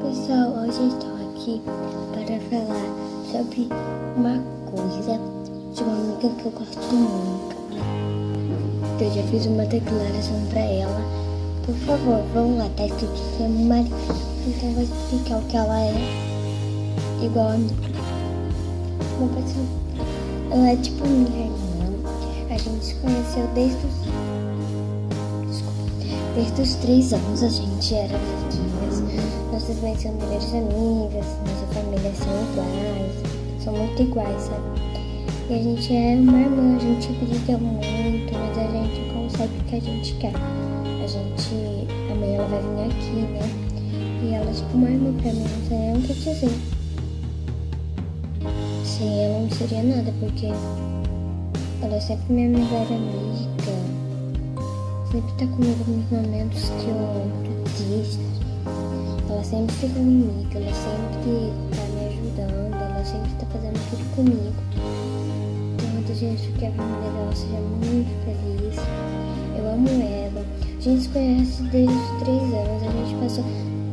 Pessoal, hoje eu estou aqui para falar sobre uma coisa de uma amiga que eu gosto muito. Eu já fiz uma declaração para ela. Por favor, vamos lá, tá escrito que é Maria. Então eu vou explicar o que ela é igual a mim. Uma pessoa, ela é tipo minha irmã. A gente se conheceu desde os 3 anos. A gente era vizinhas. Nossas mães são melhores amigas, nossa família são iguais, são muito iguais, sabe? E a gente é uma irmã, a gente briga muito, mas a gente consegue o que a gente quer. Amanhã ela vai vir aqui, né? E ela é tipo uma irmã pra mim, não sei nem o que dizer. Sem ela não seria nada, porque ela é sempre minha melhor amiga. Sempre tá comigo nos momentos que eu tô triste. Ela sempre fica comigo, ela sempre tá me ajudando, ela sempre tá fazendo tudo comigo. Então eu desejo que a família dela seja muito feliz. Eu amo ela. A gente se conhece desde os 3 anos, a gente passou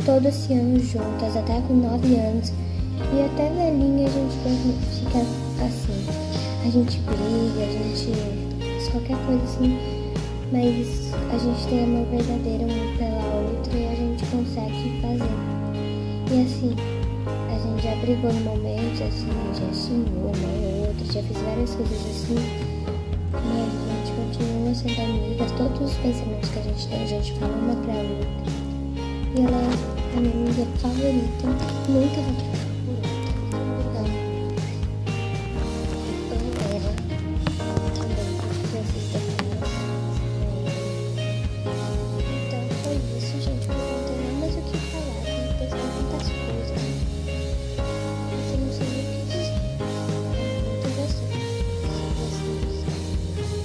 todo esse ano juntas, até com 9 anos. E até velhinha a gente fica assim. A gente briga, a gente faz qualquer coisa assim. Mas a gente tem amor verdadeiro uma pela outra e a gente consegue fazer. E assim, a gente já brigou em momentos, assim, já xingou uma ou outra, já fez várias coisas assim. Mas a gente continua sendo amigas, todos os pensamentos que a gente fala uma pra outra. E ela é a minha amiga favorita, nunca vai trocar.